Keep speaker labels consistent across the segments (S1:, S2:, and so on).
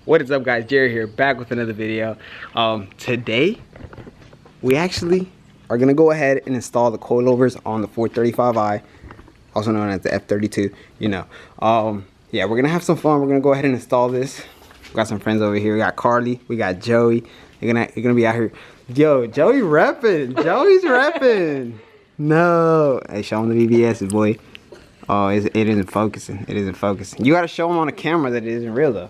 S1: What is up, guys? Jerry here, back with another video. Today we actually are gonna go ahead and install the coilovers on the 435i, also known as the F32. You know, yeah, we're gonna have some fun. We're gonna go ahead and install this. We got some friends over here. We got Carly, we got Joey. You're gonna be out here. Yo, Joey repping. Joey's repping. No, hey, show him the VBS, boy. Oh, it isn't focusing. It isn't focusing. You gotta show him on the camera that it isn't real, though.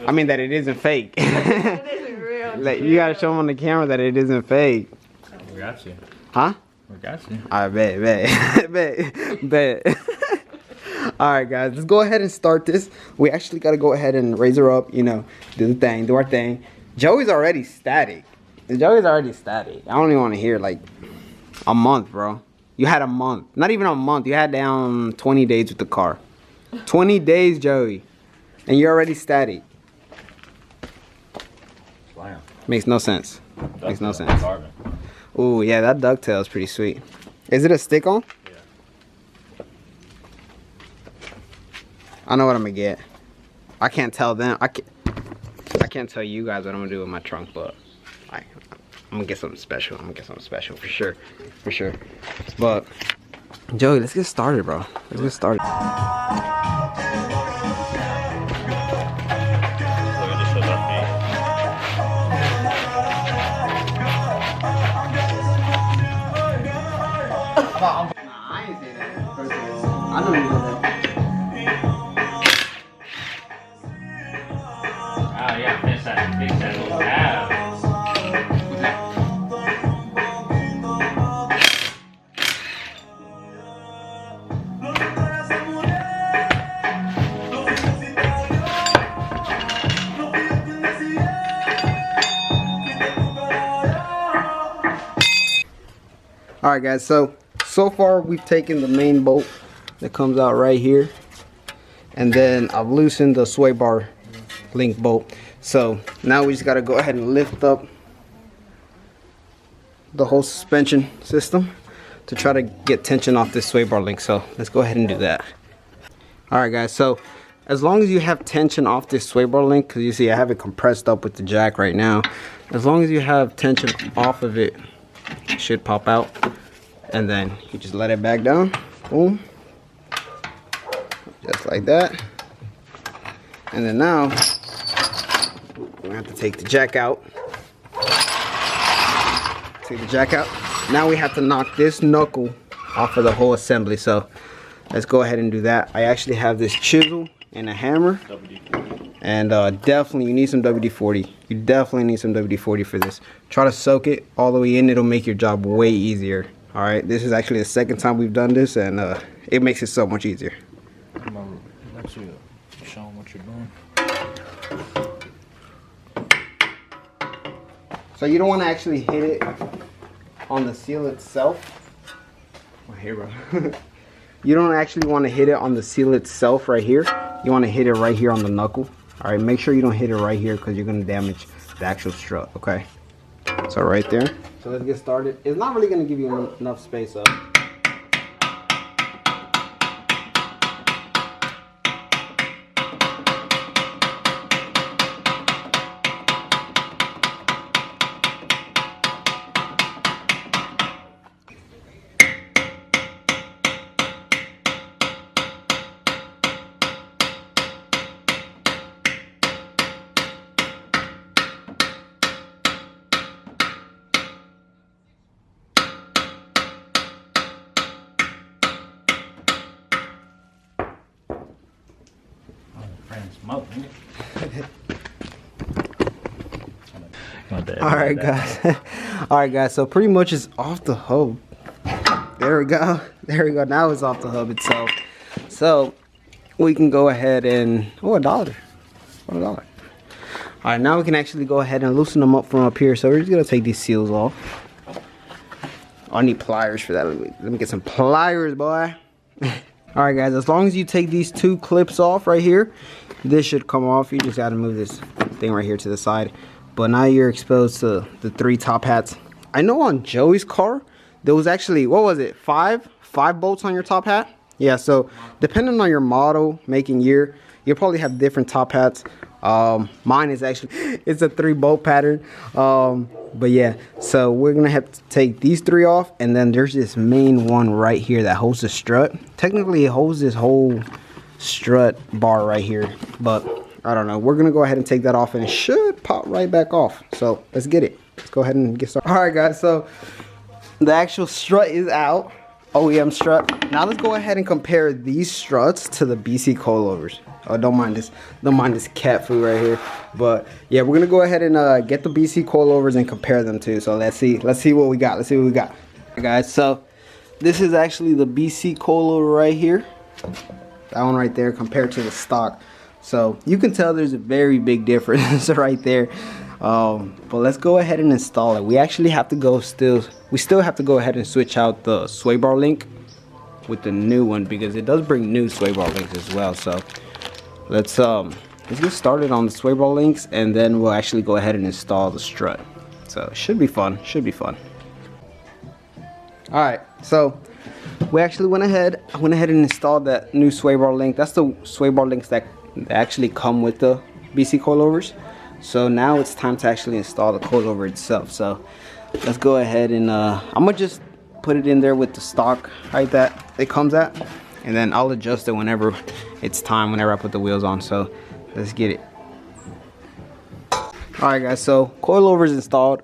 S1: I mean that it isn't fake. It isn't real. Like, you gotta show him on the camera that it isn't fake.
S2: We got you.
S1: Huh?
S2: We got you.
S1: I bet. Alright, guys, let's go ahead and start this. We actually gotta go ahead and raise her up, you know, do the thing, do our thing. Joey's already static. I don't even want to hear like a month, bro. You had a month. Not even a month. You had down 20 days with the car. 20 days, Joey. And you're already static.
S2: Wow.
S1: Makes no sense. Makes no sense. Ooh, yeah, that ducktail is pretty sweet. Is it a stick-on? Yeah. I know what I'm gonna get. I can't tell them. I can't tell you guys what I'm gonna do with my trunk, but I'm gonna get something special. I'm gonna get something special for sure. For sure. But Joey, let's get started, bro. Let's get started. I ain't say that. First of all, I know you know that.
S2: Oh yeah, fix that little tab.
S1: Alright, guys, so far we've taken the main bolt that comes out right here, and then I've loosened the sway bar link bolt. So now we just got to go ahead and lift up the whole suspension system to try to get tension off this sway bar link. So let's go ahead and do that. Alright, guys, so as long as you have tension off this sway bar link, because you see I have it compressed up with the jack right now, as long as you have tension off of it, it should pop out, and then you just let it back down. Boom, just like that. And then now we're gonna have to take the jack out. Take the jack out. Now we have to knock this knuckle off of the whole assembly. So let's go ahead and do that. I actually have this chisel and a hammer. And definitely you need some WD-40. You definitely need some WD-40 for this. Try to soak it all the way in. It'll make your job way easier. All right, this is actually the second time we've done this, and it makes it so much easier.
S2: I'm gonna let you show them what you're doing.
S1: So you don't want to actually hit it on the seal itself. Oh, here, bro. You don't actually want to hit it on the seal itself right here. You want to hit it right here on the knuckle. All right, make sure you don't hit it right here because you're going to damage the actual strut, okay? So right there. So let's get started. It's not really going to give you enough space up. Alright, guys. Alright, guys, so pretty much it's off the hub. There we go. There we go. Now it's off the hub itself. So we can go ahead and $1. $1. Alright, now we can actually go ahead and loosen them up from up here. So we're just gonna take these seals off. I need pliers for that. Let me get some pliers, boy. Alright, guys, as long as you take these two clips off right here, this should come off. You just gotta move this thing right here to the side. But now you're exposed to the 3 top hats. I know on Joey's car there was actually, what was it, five bolts on your top hat. Yeah, so depending on your model, make, and year, you'll probably have different top hats. Mine is actually, it's a 3-bolt pattern. But yeah, so we're gonna have to take these 3 off, and then there's this main one right here that holds the strut. Technically it holds this whole strut bar right here, but I don't know. We're gonna go ahead and take that off, and it should pop right back off. So let's get it. Let's go ahead and get started. All right, guys. So the actual strut is out. OEM strut. Now let's go ahead and compare these struts to the BC coilovers. Oh, don't mind this cat food right here. But yeah, we're gonna go ahead and get the BC coilovers and compare them too. So let's see what we got. All right, guys. So this is actually the BC coilover right here. That one right there compared to the stock. So you can tell there's a very big difference right there. But let's go ahead and install it. We actually have to go we still have to go ahead and switch out the sway bar link with the new one, because it does bring new sway bar links as well. So let's get started on the sway bar links, and then we'll actually go ahead and install the strut. So it should be fun. All right, so we actually went ahead and installed that new sway bar link. That's the sway bar links that actually come with the BC coilovers. So now it's time to actually install the coilover itself. So let's go ahead and I'm gonna just put it in there with the stock height that it comes at, and then I'll adjust it whenever it's time, whenever I put the wheels on. So let's get it. All right, guys, so coilover is installed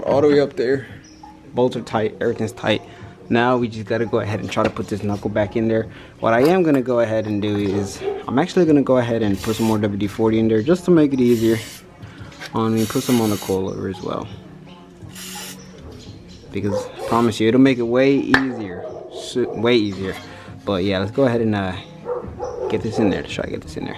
S1: all the way up there. Bolts are tight, everything's tight. Now we just gotta go ahead and try to put this knuckle back in there. What I am gonna go ahead and do is I'm actually gonna go ahead and put some more WD-40 in there just to make it easier on me. Put some on the coilover as well, because I promise you it'll make it way easier, way easier. But yeah, let's go ahead and get this in there. Let's try to get this in there.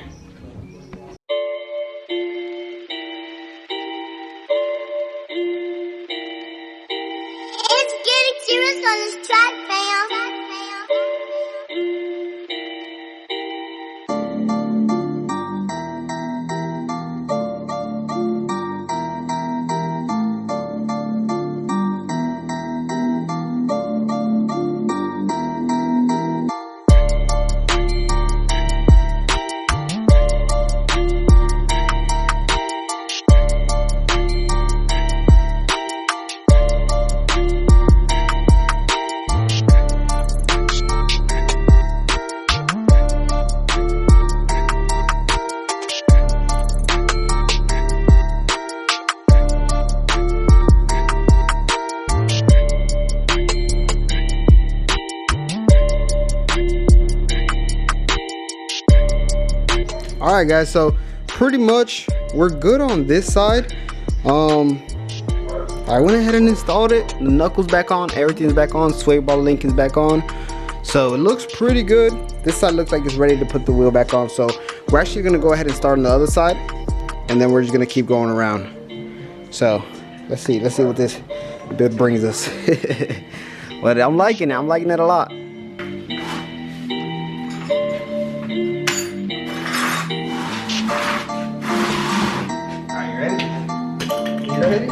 S1: All right, guys, so pretty much we're good on this side. I went ahead and installed it. The knuckles back on, everything's back on, sway bar link is back on, so it looks pretty good. This side looks like it's ready to put the wheel back on. So we're actually gonna go ahead and start on the other side, and then we're just gonna keep going around. So let's see what this bit brings us. But I'm liking it a lot. Ready?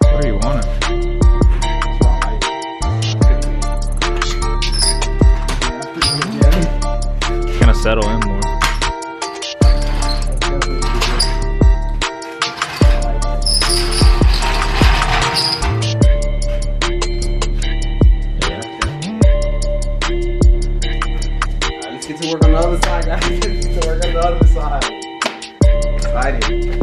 S2: What do you want? Kind of settle in more.
S1: Work on the other side, guys. To work on the other side. Exciting.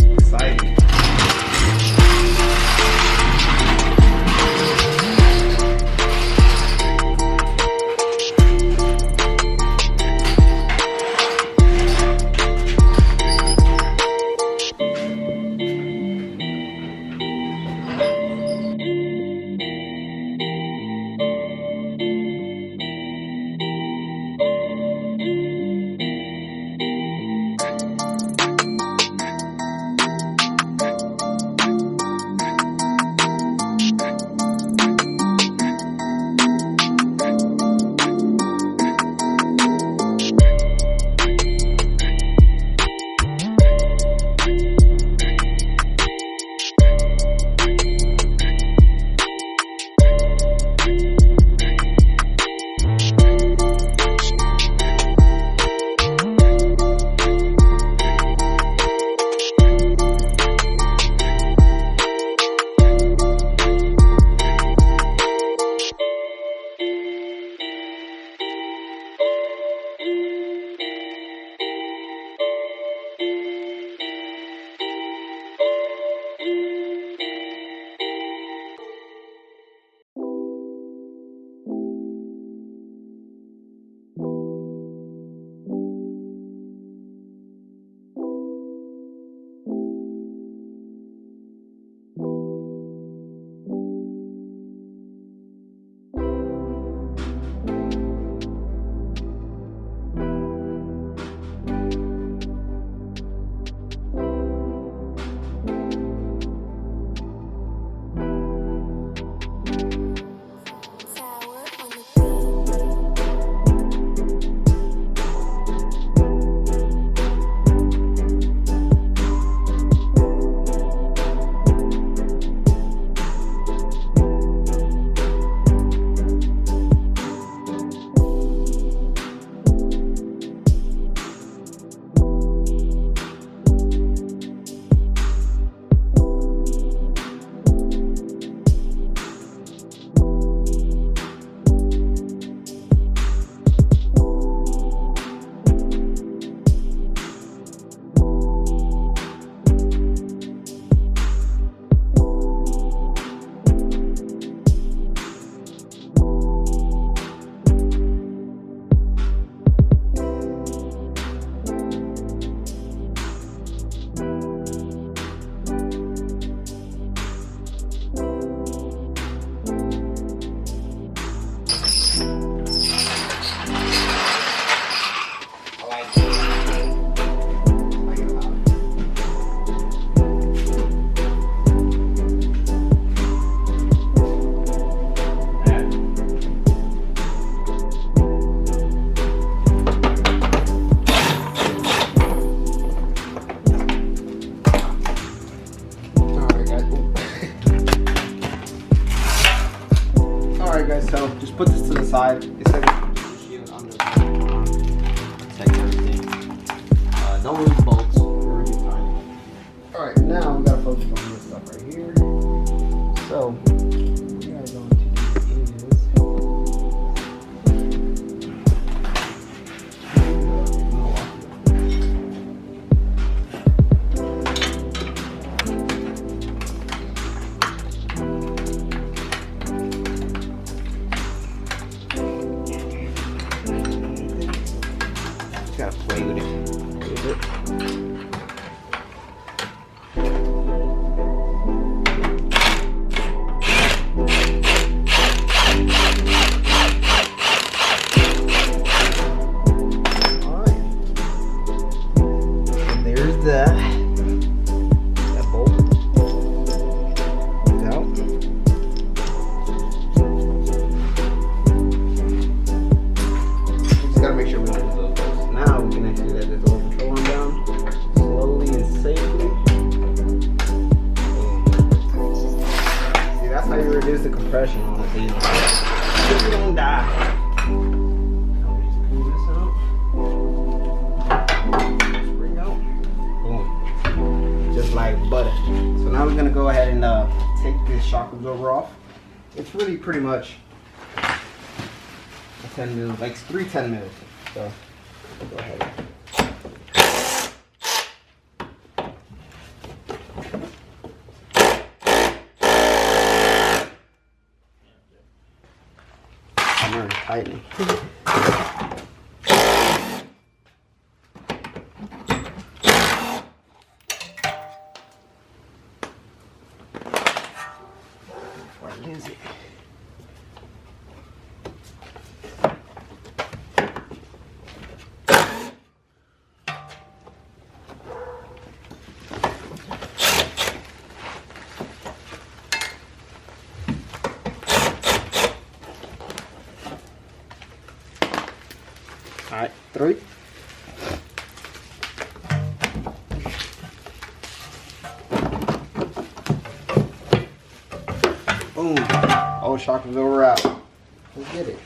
S1: Alright guys, so just put this to the side. It's like a shield under protect everything. Don't lose bolts. We're really tiny. Alright, now we gotta focus on this stuff right here. So what we are going to do is just gotta play with it a little bit. That bolt is out. Just gotta make sure we don't lose those bolts. Now we can actually let this little control arm down slowly and safely. See, that's how you reduce the compression on it, so you don't die. Like butter. So now we're gonna go ahead and take this shock absorber off. It's really pretty much a 10 mil, like 3 10 mils. So we'll go ahead. I'm already tightening. Is it? All right, 3. Boom. Oh, shock absorber out. Let's get it.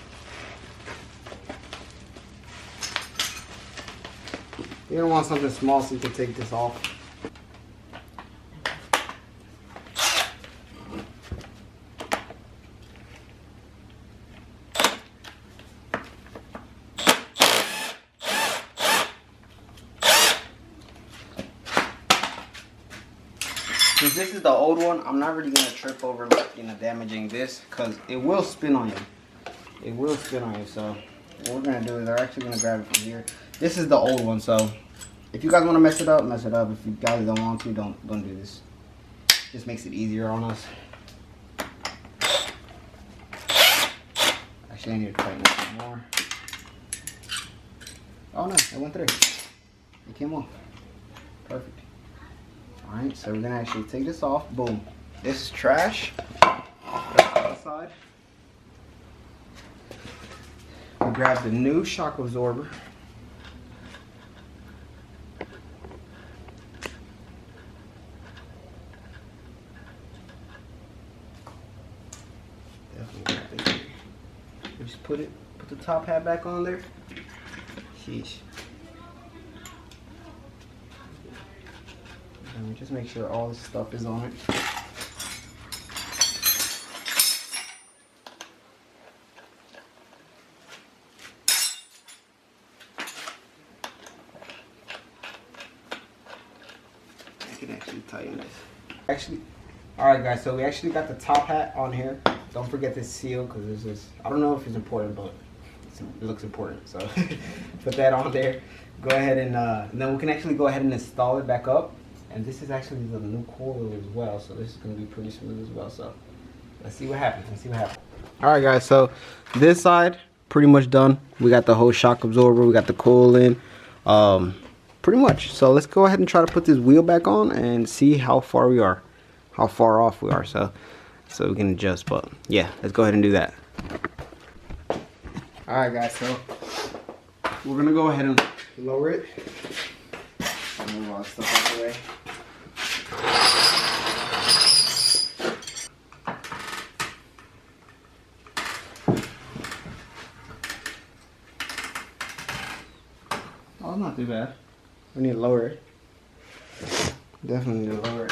S1: You don't want something small so you can take this off. Since this is the old one, I'm not really gonna trip over damaging this, because it will spin on you. It will spin on you. So what we're gonna do is we're actually gonna grab it from here. This is the old one, so if you guys want to mess it up, mess it up. If you guys don't want to, don't do this. Just makes it easier on us. Actually, I need to tighten it some more. Oh no, it went through. It came off. Perfect. Alright, so we're gonna actually take this off. Boom. This is trash. Outside. We grab the new shock absorber. Definitely grab it. We just put the top hat back on there. Sheesh. And just make sure all this stuff is on it. I can actually tighten this. Alright guys, so we actually got the top hat on here. Don't forget this seal, because this is, I don't know if it's important, but it looks important. So put that on there. Go ahead and then we can actually go ahead and install it back up. And this is actually the new coilover as well, so this is going to be pretty smooth as well. So let's see what happens. All right, guys. So this side pretty much done. We got the whole shock absorber. We got the coil in. Pretty much. So let's go ahead and try to put this wheel back on and see how far we are, how far off we are. So we can adjust. But yeah, let's go ahead and do that. All right, guys. So we're gonna go ahead and lower it. Move all the stuff out the way. not too bad. We need to lower it. Definitely need to lower it.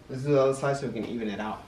S1: Let's do the other side so we can even it out.